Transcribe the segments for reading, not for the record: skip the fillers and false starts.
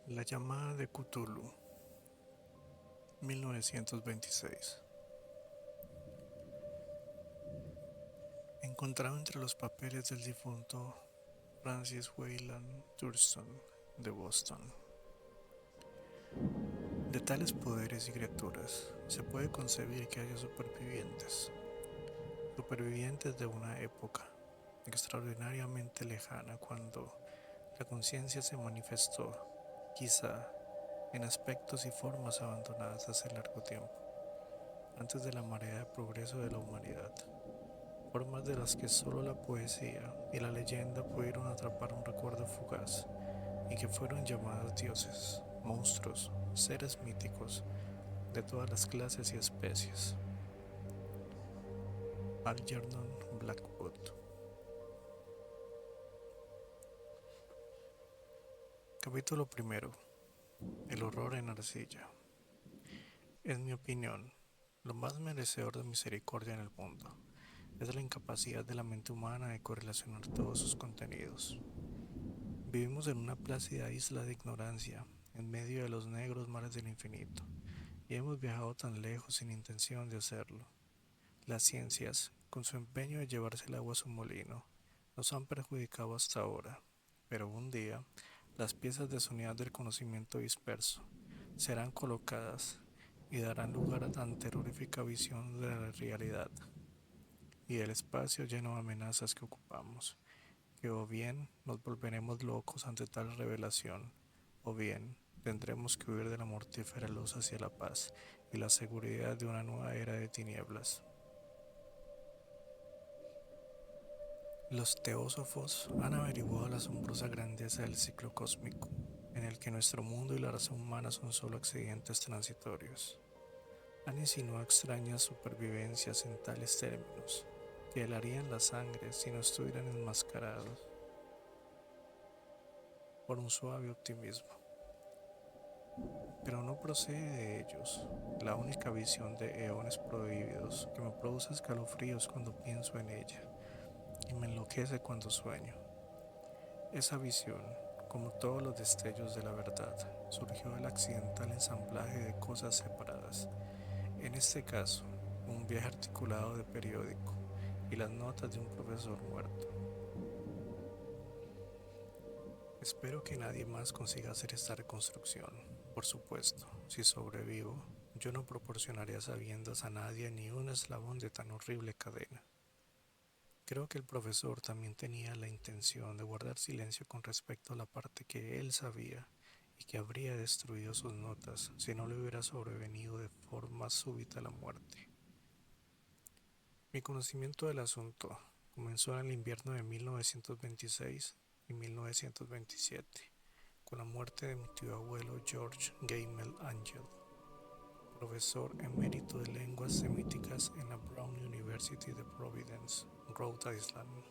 La llamada de Cthulhu, 1926. Encontrado entre los papeles del difunto Francis Wayland Thurston de Boston. De tales poderes y criaturas, se puede concebir que haya supervivientes de una época extraordinariamente lejana cuando la conciencia se manifestó, quizá, en aspectos y formas abandonadas hace largo tiempo, antes de la marea de progreso de la humanidad, formas de las que solo la poesía y la leyenda pudieron atrapar un recuerdo fugaz y que fueron llamadas dioses, monstruos, seres míticos de todas las clases y especies. Algernon Blackwood. Capítulo primero. El horror en arcilla. En mi opinión, lo más merecedor de misericordia en el mundo es la incapacidad de la mente humana de correlacionar todos sus contenidos. Vivimos en una plácida isla de ignorancia, en medio de los negros mares del infinito, y hemos viajado tan lejos sin intención de hacerlo. Las ciencias, con su empeño de llevarse el agua a su molino, nos han perjudicado hasta ahora, pero un día las piezas de su unidad del conocimiento disperso serán colocadas y darán lugar a tan terrorífica visión de la realidad y del espacio lleno de amenazas que ocupamos, que o bien nos volveremos locos ante tal revelación, o bien tendremos que huir de la mortífera luz hacia la paz y la seguridad de una nueva era de tinieblas. Los teósofos han averiguado la asombrosa grandeza del ciclo cósmico, en el que nuestro mundo y la raza humana son solo accidentes transitorios. Han insinuado extrañas supervivencias en tales términos, que helarían la sangre si no estuvieran enmascarados por un suave optimismo. Pero no procede de ellos la única visión de eones prohibidos que me produce escalofríos cuando pienso en ella y me enloquece cuando sueño. Esa visión, como todos los destellos de la verdad, surgió del accidental ensamblaje de cosas separadas, en este caso, un viaje articulado de periódico y las notas de un profesor muerto. Espero que nadie más consiga hacer esta reconstrucción. Por supuesto, si sobrevivo, yo no proporcionaré a sabiendas a nadie ni un eslabón de tan horrible cadena. Creo que el profesor también tenía la intención de guardar silencio con respecto a la parte que él sabía y que habría destruido sus notas si no le hubiera sobrevenido de forma súbita la muerte. Mi conocimiento del asunto comenzó en el invierno de 1926 y 1927, con la muerte de mi tío abuelo George Gamel Angel, profesor emérito de lenguas semíticas en la Brown University de Providence, Rhode Island.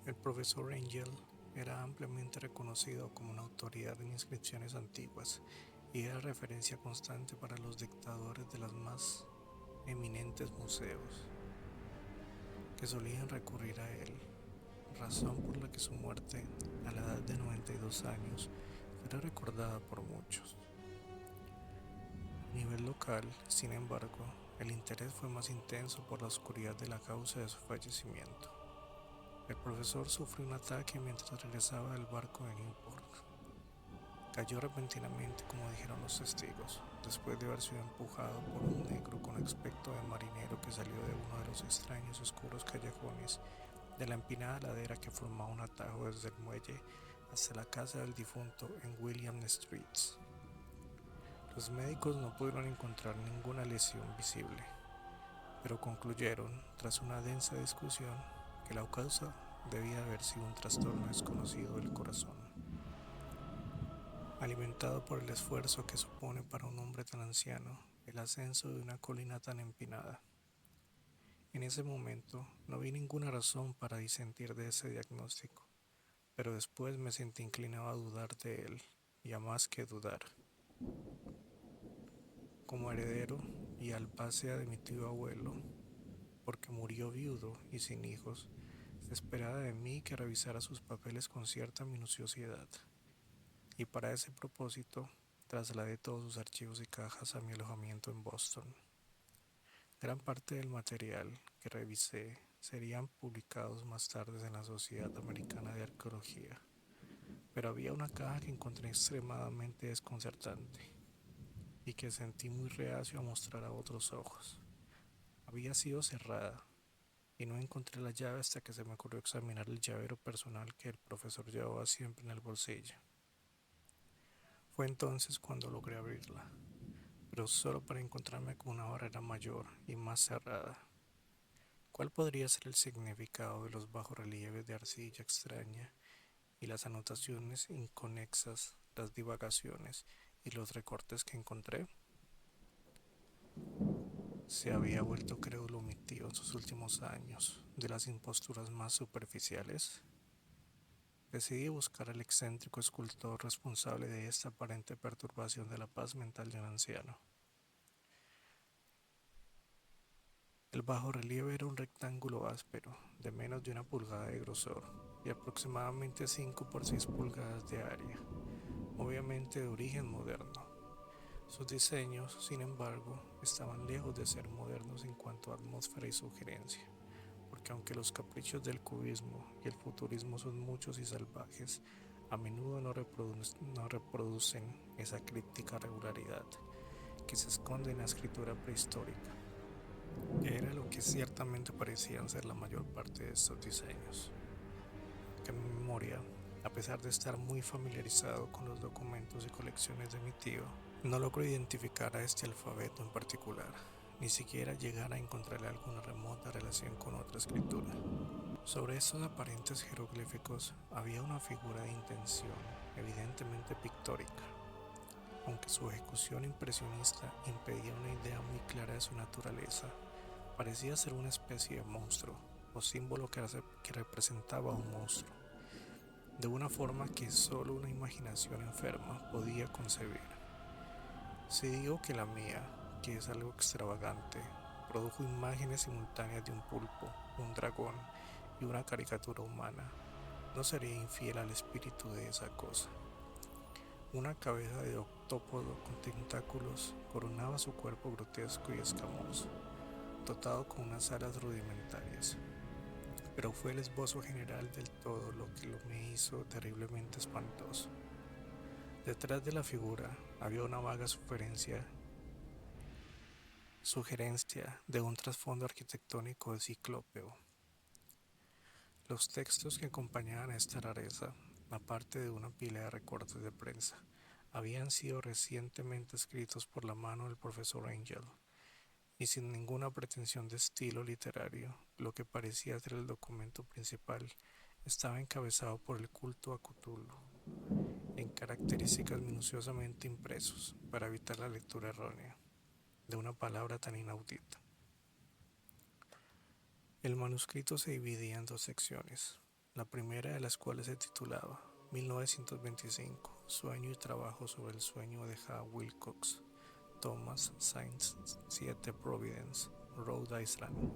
El profesor Angel era ampliamente reconocido como una autoridad en inscripciones antiguas y era referencia constante para los dictadores de los más eminentes museos, que solían recurrir a él, razón por la que su muerte, a la edad de 92 años, era recordada por muchos. A nivel local, sin embargo, el interés fue más intenso por la oscuridad de la causa de su fallecimiento. El profesor sufrió un ataque mientras regresaba del barco de Newport. Cayó repentinamente, como dijeron los testigos, después de haber sido empujado por un negro con aspecto de marinero que salió de uno de los extraños oscuros callejones de la empinada ladera que formaba un atajo desde el muelle hasta la casa del difunto en William Street. Los médicos no pudieron encontrar ninguna lesión visible, pero concluyeron, tras una densa discusión, que la causa debía haber sido un trastorno desconocido del corazón, alimentado por el esfuerzo que supone para un hombre tan anciano el ascenso de una colina tan empinada. En ese momento no vi ninguna razón para disentir de ese diagnóstico, pero después me sentí inclinado a dudar de él, y a más que dudar. Como heredero y albacea de mi tío abuelo, porque murió viudo y sin hijos, se esperaba de mí que revisara sus papeles con cierta minuciosidad, y para ese propósito trasladé todos sus archivos y cajas a mi alojamiento en Boston. Gran parte del material que revisé serían publicados más tarde en la Sociedad Americana de Arqueología, pero había una caja que encontré extremadamente desconcertante y que sentí muy reacio a mostrar a otros ojos. Había sido cerrada y no encontré la llave hasta que se me ocurrió examinar el llavero personal que el profesor llevaba siempre en el bolsillo. Fue entonces cuando logré abrirla, pero solo para encontrarme con una barrera mayor y más cerrada. ¿Cuál podría ser el significado de los bajorrelieves de arcilla extraña y las anotaciones inconexas, las divagaciones y los recortes que encontré? Se había vuelto crédulo mi tío en sus últimos años de las imposturas más superficiales. Decidí buscar al excéntrico escultor responsable de esta aparente perturbación de la paz mental de un anciano. El bajorrelieve era un rectángulo áspero, de menos de 1 pulgada de grosor y aproximadamente 5 por 6 pulgadas de área, obviamente de origen moderno. Sus diseños, sin embargo, estaban lejos de ser modernos en cuanto a atmósfera y sugerencia, porque aunque los caprichos del cubismo y el futurismo son muchos y salvajes, a menudo no reproducen esa críptica regularidad que se esconde en la escritura prehistórica, que era lo que ciertamente parecían ser la mayor parte de estos diseños. Que mi memoria, a pesar de estar muy familiarizado con los documentos y colecciones de mi tío, no logro identificar a este alfabeto en particular, ni siquiera llegar a encontrarle alguna remota relación con otra escritura. Sobre estos aparentes jeroglíficos había una figura de intención evidentemente pictórica, aunque su ejecución impresionista impedía una idea muy clara de su naturaleza. Parecía ser una especie de monstruo o símbolo que representaba a un monstruo, de una forma que solo una imaginación enferma podía concebir. Si digo que la mía, que es algo extravagante, produjo imágenes simultáneas de un pulpo, un dragón y una caricatura humana, no sería infiel al espíritu de esa cosa. Una cabeza de octópodo con tentáculos coronaba su cuerpo grotesco y escamoso, dotado con unas alas rudimentarias. Pero fue el esbozo general del todo lo que lo me hizo terriblemente espantoso. Detrás de la figura había una vaga sugerencia de un trasfondo arquitectónico de ciclópeo. Los textos que acompañaban a esta rareza, aparte de una pila de recortes de prensa, habían sido recientemente escritos por la mano del profesor Angel, y sin ninguna pretensión de estilo literario, lo que parecía ser el documento principal estaba encabezado por el culto a Cthulhu, en características minuciosamente impresos para evitar la lectura errónea de una palabra tan inaudita. El manuscrito se dividía en dos secciones, la primera de las cuales se titulaba 1925, Sueño y trabajo sobre el sueño de H. Wilcox, Thomas Saints 7 Providence, Rhode Island,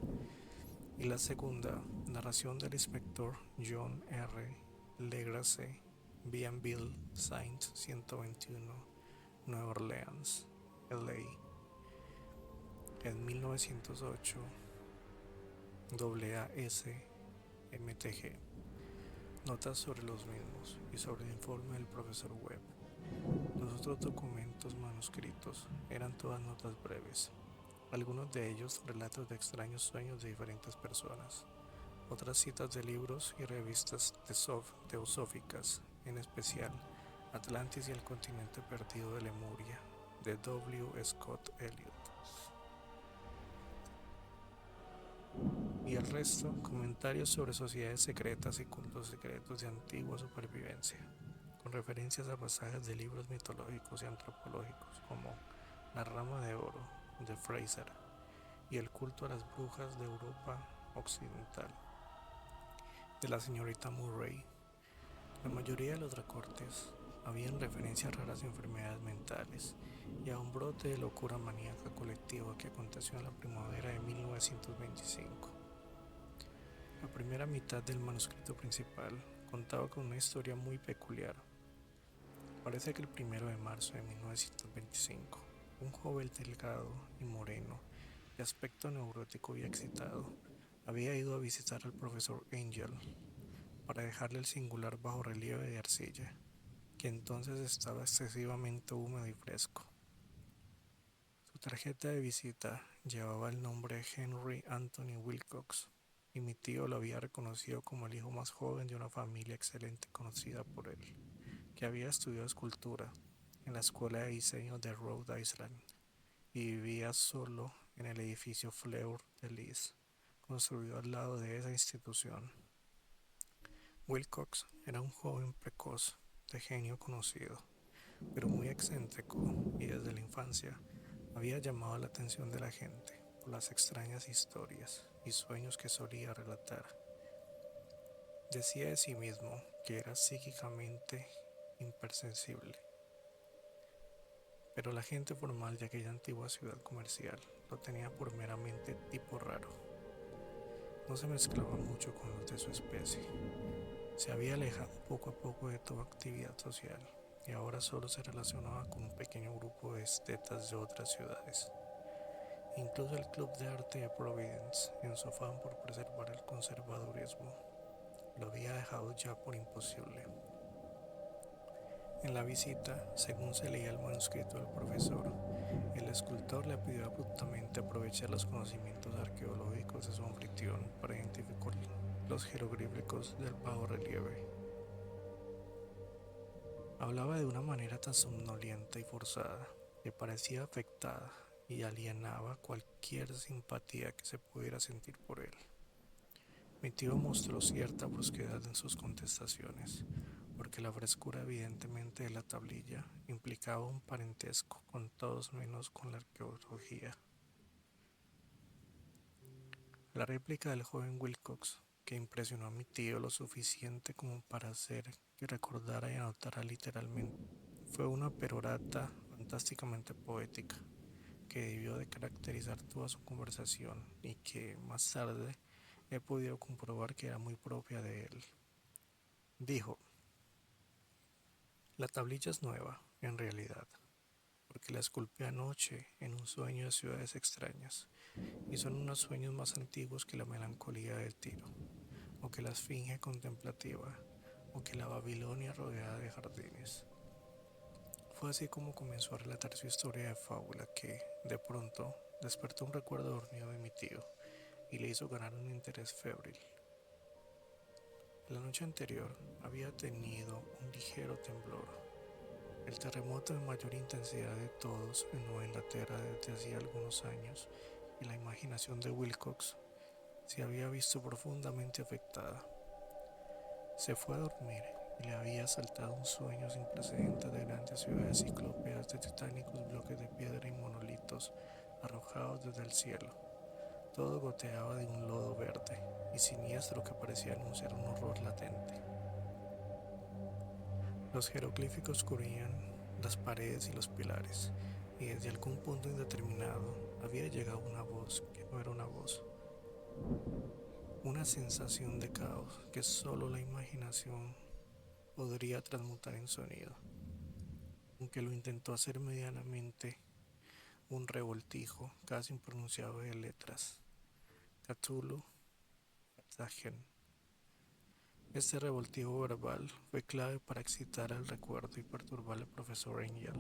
y la segunda, narración del inspector John R. Legrasse, Bienville, Saint 121, Nueva Orleans, LA, en 1908, WASMTG. Notas sobre los mismos y sobre el informe del profesor Webb. Los otros documentos manuscritos eran todas notas breves, algunos de ellos relatos de extraños sueños de diferentes personas, otras citas de libros y revistas teosóficas, en especial Atlantis y el continente perdido de Lemuria, de W. Scott Elliot. Y el resto, comentarios sobre sociedades secretas y cultos secretos de antigua supervivencia, con referencias a pasajes de libros mitológicos y antropológicos como La rama de oro, de Fraser, y el culto a las brujas de Europa occidental, de la señorita Murray. La mayoría de los recortes habían referencias raras a enfermedades mentales y a un brote de locura maníaca colectiva que aconteció en la primavera de 1925. La primera mitad del manuscrito principal contaba con una historia muy peculiar. Parece que el 1 de marzo de 1925, un joven delgado y moreno, de aspecto neurótico y excitado, había ido a visitar al profesor Angel para dejarle el singular bajorrelieve de arcilla, que entonces estaba excesivamente húmedo y fresco. Su tarjeta de visita llevaba el nombre de Henry Anthony Wilcox, y mi tío lo había reconocido como el hijo más joven de una familia excelente conocida por él, que había estudiado escultura en la Escuela de Diseño de Rhode Island y vivía solo en el edificio Fleur de Lis, construido al lado de esa institución. Wilcox era un joven precoz, de genio conocido, pero muy excéntrico, y desde la infancia había llamado la atención de la gente por las extrañas historias y sueños que solía relatar. Decía de sí mismo que era psíquicamente hipersensible, pero la gente formal de aquella antigua ciudad comercial lo tenía por meramente tipo raro. No se mezclaba mucho con los de su especie. Se había alejado poco a poco de toda actividad social y ahora solo se relacionaba con un pequeño grupo de estetas de otras ciudades. Incluso el Club de Arte de Providence, en su afán por preservar el conservadurismo, lo había dejado ya por imposible. En la visita, según se leía el manuscrito del profesor, el escultor le pidió abruptamente aprovechar los conocimientos arqueológicos de su anfitrión para identificar los jeroglíficos del bajo relieve. Hablaba de una manera tan somnolienta y forzada que parecía afectada y alienaba cualquier simpatía que se pudiera sentir por él. Mi tío mostró cierta brusquedad en sus contestaciones, porque la frescura evidentemente de la tablilla implicaba un parentesco con todos menos con la arqueología. La réplica del joven Wilcox, que impresionó a mi tío lo suficiente como para hacer que recordara y anotara literalmente, fue una perorata fantásticamente poética, que debió de caracterizar toda su conversación y que, más tarde, he podido comprobar que era muy propia de él. Dijo: la tablilla es nueva, en realidad, porque la esculpí anoche en un sueño de ciudades extrañas, y son unos sueños más antiguos que la melancolía del Tiro, o que la esfinge contemplativa, o que la Babilonia rodeada de jardines. Fue así como comenzó a relatar su historia de fábula que, de pronto, despertó un recuerdo dormido de mi tío y le hizo ganar un interés febril. La noche anterior había tenido un ligero temblor, el terremoto de mayor intensidad de todos en Nueva Inglaterra desde hacía algunos años, y la imaginación de Wilcox se había visto profundamente afectada. Se fue a dormir y le había asaltado un sueño sin precedentes de grandes ciudades ciclópeas, de titánicos bloques de piedra y monolitos arrojados desde el cielo. Todo goteaba de un lodo verde y siniestro que parecía anunciar un horror latente. Los jeroglíficos cubrían las paredes y los pilares, y desde algún punto indeterminado había llegado una voz que no era una voz, una sensación de caos que solo la imaginación podría transmutar en sonido, aunque lo intentó hacer medianamente un revoltijo casi impronunciable de letras: Cthulhu Phagen. Este revoltijo verbal fue clave para excitar el recuerdo y perturbar al profesor Angel,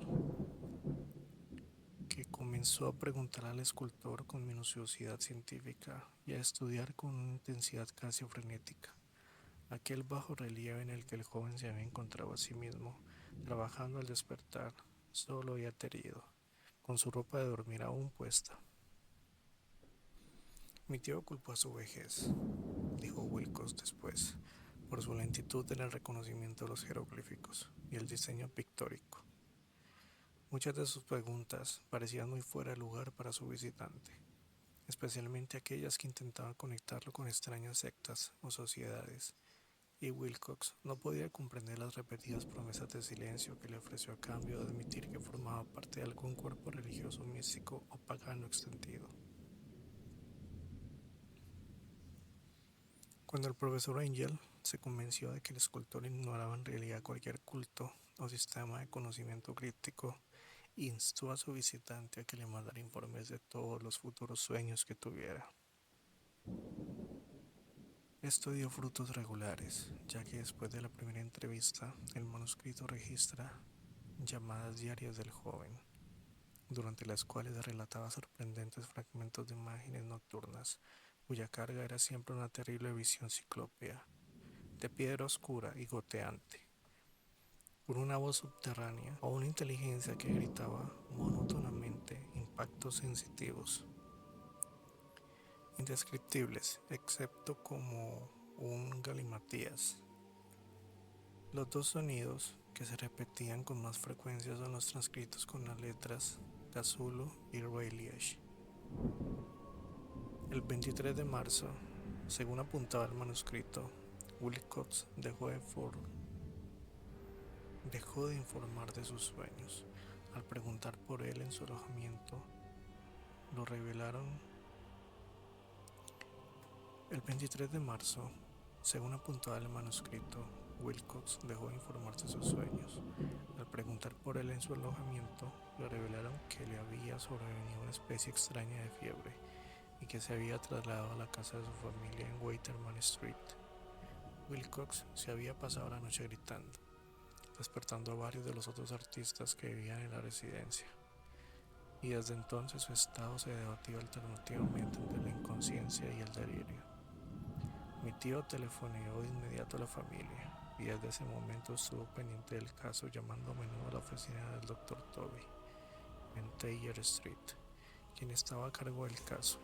que comenzó a preguntar al escultor con minuciosidad científica y a estudiar con una intensidad casi frenética aquel bajo relieve en el que el joven se había encontrado a sí mismo, trabajando al despertar, solo y aterido, con su ropa de dormir aún puesta. Mi tío culpó a su vejez, dijo Wilcox después, por su lentitud en el reconocimiento de los jeroglíficos y el diseño pictórico. Muchas de sus preguntas parecían muy fuera de lugar para su visitante, especialmente aquellas que intentaban conectarlo con extrañas sectas o sociedades, y Wilcox no podía comprender las repetidas promesas de silencio que le ofreció a cambio de admitir que formaba parte de algún cuerpo religioso místico o pagano extendido. Cuando el profesor Angel se convenció de que el escultor ignoraba en realidad cualquier culto o sistema de conocimiento crítico, instó a su visitante a que le mandara informes de todos los futuros sueños que tuviera. Esto dio frutos regulares, ya que después de la primera entrevista, el manuscrito registra llamadas diarias del joven, durante las cuales relataba sorprendentes fragmentos de imágenes nocturnas, cuya carga era siempre una terrible visión ciclópea, de piedra oscura y goteante, por una voz subterránea o una inteligencia que gritaba monótonamente impactos sensitivos, indescriptibles, excepto como un galimatías. Los dos sonidos que se repetían con más frecuencia son los transcritos con las letras Cthulhu y Rayleigh. El 23 de marzo, según apuntaba el manuscrito, Wilcox dejó de informar de sus sueños. Al preguntar por él en su alojamiento, lo revelaron. El 23 de marzo, según apuntaba el manuscrito, Wilcox dejó de informar de sus sueños. Al preguntar por él en su alojamiento, le revelaron que le había sobrevenido una especie extraña de fiebre y que se había trasladado a la casa de su familia en Waterman Street. Wilcox se había pasado la noche gritando, despertando a varios de los otros artistas que vivían en la residencia, y desde entonces su estado se debatió alternativamente entre la inconsciencia y el delirio. Mi tío telefoneó de inmediato a la familia y desde ese momento estuvo pendiente del caso, llamando a menudo a la oficina del Dr. Toby en Thayer Street, quien estaba a cargo del caso.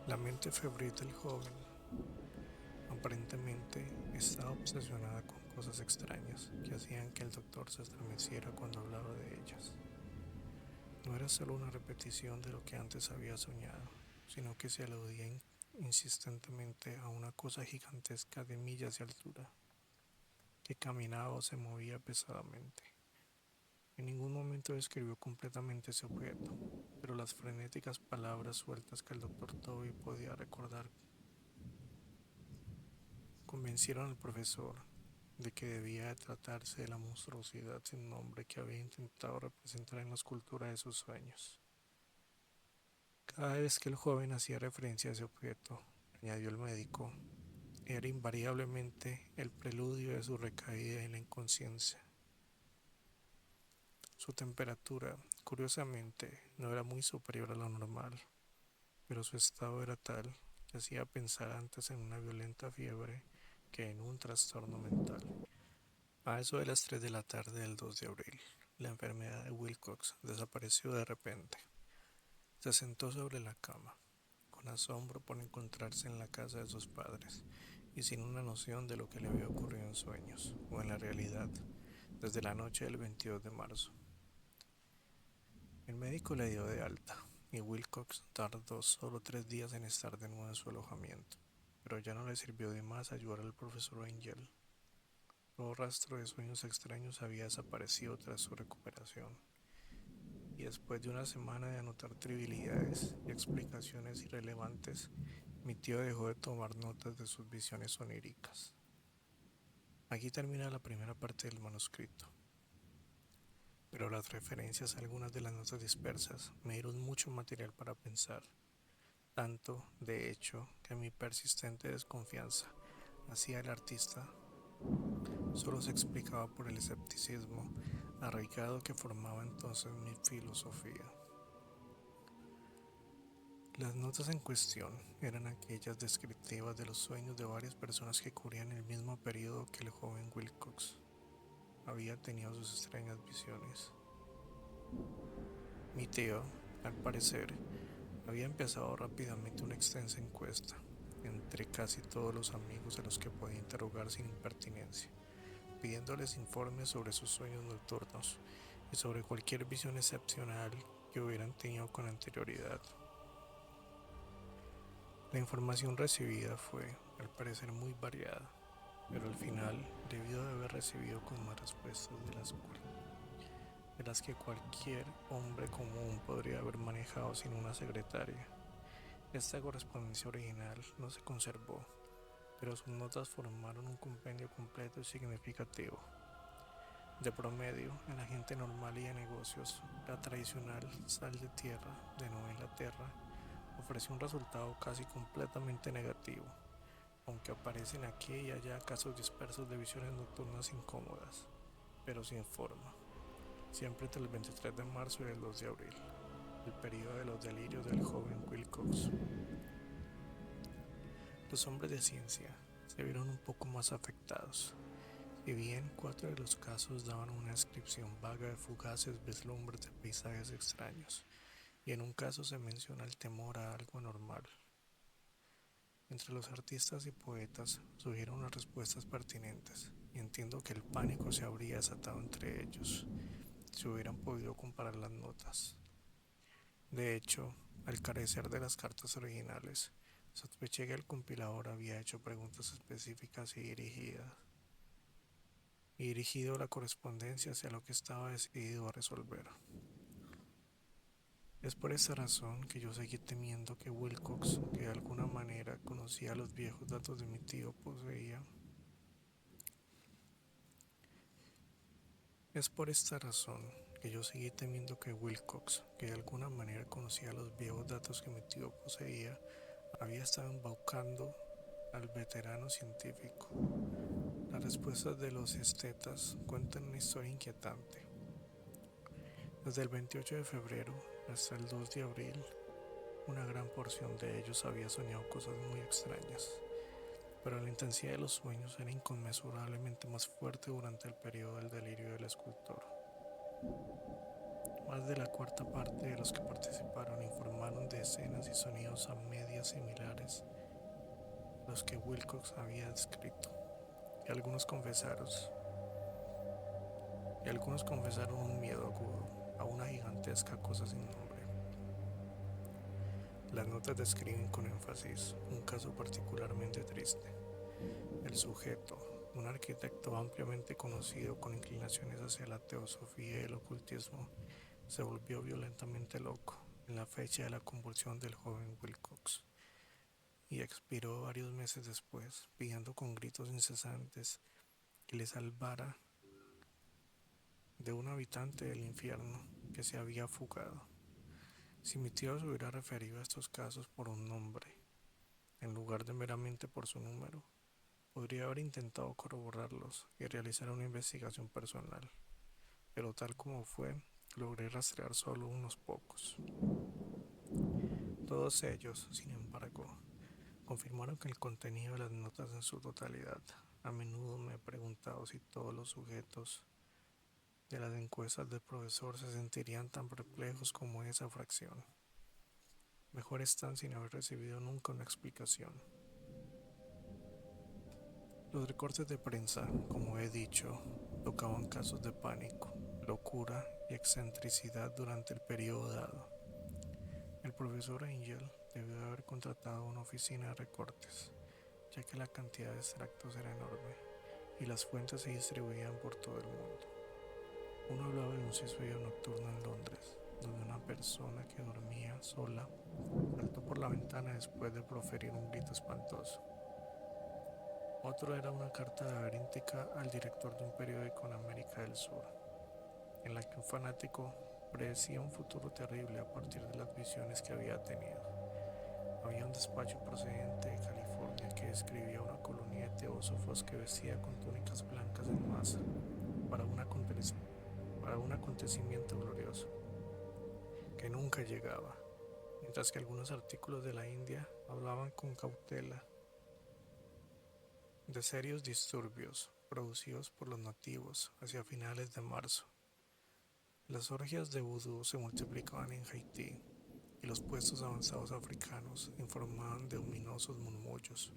La mente febril del joven aparentemente estaba obsesionada con cosas extrañas que hacían que el doctor se estremeciera cuando hablaba de ellas. No era solo una repetición de lo que antes había soñado, sino que se aludía insistentemente a una cosa gigantesca de millas de altura, que caminaba o se movía pesadamente. En ningún momento describió completamente ese objeto, pero las frenéticas palabras sueltas que el doctor Toby podía recordar convencieron al profesor de que debía de tratarse de la monstruosidad sin nombre que había intentado representar en la escultura de sus sueños. Cada vez que el joven hacía referencia a ese objeto, añadió el médico, era invariablemente el preludio de su recaída en la inconsciencia. Su temperatura, curiosamente, no era muy superior a lo normal, pero su estado era tal que hacía pensar antes en una violenta fiebre que en un trastorno mental. A eso de las 3 de la tarde del 2 de abril, la enfermedad de Wilcox desapareció de repente. Se sentó sobre la cama, con asombro por encontrarse en la casa de sus padres y sin una noción de lo que le había ocurrido en sueños o en la realidad desde la noche del 22 de marzo. El médico le dio de alta y Wilcox tardó solo 3 días en estar de nuevo en su alojamiento, pero ya no le sirvió de más ayudar al profesor Angel. Todo rastro de sueños extraños había desaparecido tras su recuperación, y después de una semana de anotar trivialidades y explicaciones irrelevantes, mi tío dejó de tomar notas de sus visiones oníricas. Aquí termina la primera parte del manuscrito, pero las referencias a algunas de las notas dispersas me dieron mucho material para pensar, tanto, de hecho, que mi persistente desconfianza hacia el artista solo se explicaba por el escepticismo arraigado que formaba entonces mi filosofía. Las notas en cuestión eran aquellas descriptivas de los sueños de varias personas que cubrían el mismo periodo que el joven Wilcox había tenido sus extrañas visiones. Mi tío, al parecer, había empezado rápidamente una extensa encuesta entre casi todos los amigos a los que podía interrogar sin impertinencia, pidiéndoles informes sobre sus sueños nocturnos y sobre cualquier visión excepcional que hubieran tenido con anterioridad. La información recibida fue, al parecer, muy variada, pero al final debió de haber recibido con más respuestas de las que cualquier hombre común podría haber manejado sin una secretaria. Esta correspondencia original no se conservó, pero sus notas formaron un compendio completo y significativo. De promedio, en la gente normal y de negocios, la tradicional sal de tierra de Nueva Inglaterra ofrece un resultado casi completamente negativo, aunque aparecen aquí y allá casos dispersos de visiones nocturnas incómodas, pero sin forma, siempre entre el 23 de marzo y el 2 de abril, el periodo de los delirios del joven Wilcox. Los hombres de ciencia se vieron un poco más afectados. Si bien 4 de los casos daban una descripción vaga de fugaces vislumbres de paisajes extraños, y en un caso se menciona el temor a algo anormal. Entre los artistas y poetas surgieron unas respuestas pertinentes, y entiendo que el pánico se habría desatado entre ellos, si hubieran podido comparar las notas. De hecho, al carecer de las cartas originales, sospeché que el compilador había hecho preguntas específicas y dirigido la correspondencia hacia lo que estaba decidido a resolver. Es por esta razón que yo seguí temiendo que Wilcox, que de alguna manera conocía los viejos datos de mi tío, poseía. Es por esta razón que yo seguí temiendo que Wilcox, que de alguna manera conocía los viejos datos que mi tío poseía, había estado embaucando al veterano científico. Las respuestas de los estetas cuentan una historia inquietante. Desde el 28 de febrero hasta el 2 de abril, una gran porción de ellos había soñado cosas muy extrañas, pero la intensidad de los sueños era inconmensurablemente más fuerte durante el periodo del delirio del escultor. Más de la cuarta parte de los que participaron informaron de escenas y sonidos a medias similares a los que Wilcox había descrito, y algunos confesaron un miedo agudo a una gigantesca cosa sin nombre. Las notas describen con énfasis un caso particularmente triste. El sujeto, un arquitecto ampliamente conocido con inclinaciones hacia la teosofía y el ocultismo, se volvió violentamente loco en la fecha de la convulsión del joven Wilcox y expiró varios meses después, pidiendo con gritos incesantes que le salvara de un habitante del infierno que se había fugado. Si mi tío se hubiera referido a estos casos por un nombre, en lugar de meramente por su número, podría haber intentado corroborarlos y realizar una investigación personal, pero tal como fue, logré rastrear solo unos pocos. Todos ellos, sin embargo, confirmaron que el contenido de las notas en su totalidad. A menudo me he preguntado si todos los sujetos de las encuestas del profesor se sentirían tan perplejos como esa fracción. Mejor están sin haber recibido nunca una explicación. Los recortes de prensa, como he dicho, tocaban casos de pánico, locura y excentricidad durante el periodo dado. El profesor Angel debió de haber contratado una oficina de recortes, ya que la cantidad de extractos era enorme y las fuentes se distribuían por todo el mundo. Uno hablaba de un suicidio nocturno en Londres, donde una persona que dormía sola saltó por la ventana después de proferir un grito espantoso. Otro era una carta laberíntica al director de un periódico en América del Sur, en la que un fanático predecía un futuro terrible a partir de las visiones que había tenido. Había un despacho procedente de California que describía una colonia de teósofos que vestía con túnicas blancas en masa para para un acontecimiento glorioso, que nunca llegaba, mientras que algunos artículos de la India hablaban con cautela de serios disturbios producidos por los nativos hacia finales de marzo. Las orgias de vudú se multiplicaban en Haití y los puestos avanzados africanos informaban de ominosos murmullos.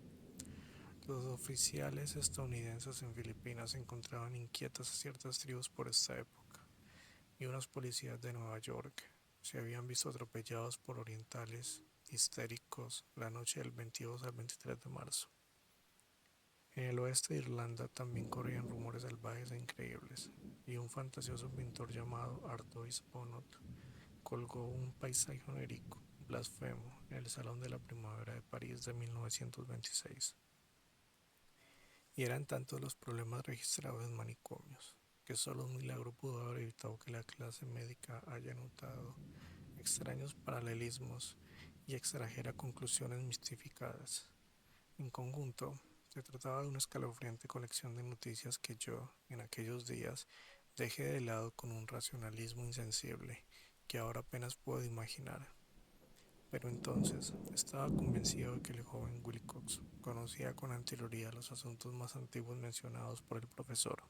Los oficiales estadounidenses en Filipinas encontraban inquietas a ciertas tribus por esta época, y unos policías de Nueva York se habían visto atropellados por orientales histéricos la noche del 22 al 23 de marzo. En el oeste de Irlanda también corrían rumores salvajes e increíbles, y un fantasioso pintor llamado Ardois Bonnot colgó un paisaje onérico, blasfemo, en el Salón de la Primavera de París de 1926. Y eran tantos los problemas registrados en manicomios, que solo un milagro pudo haber evitado que la clase médica haya notado extraños paralelismos y extrajera conclusiones mistificadas. En conjunto, se trataba de una escalofriante colección de noticias que yo, en aquellos días, dejé de lado con un racionalismo insensible que ahora apenas puedo imaginar. Pero entonces estaba convencido de que el joven Wilcox conocía con anterioridad los asuntos más antiguos mencionados por el profesor.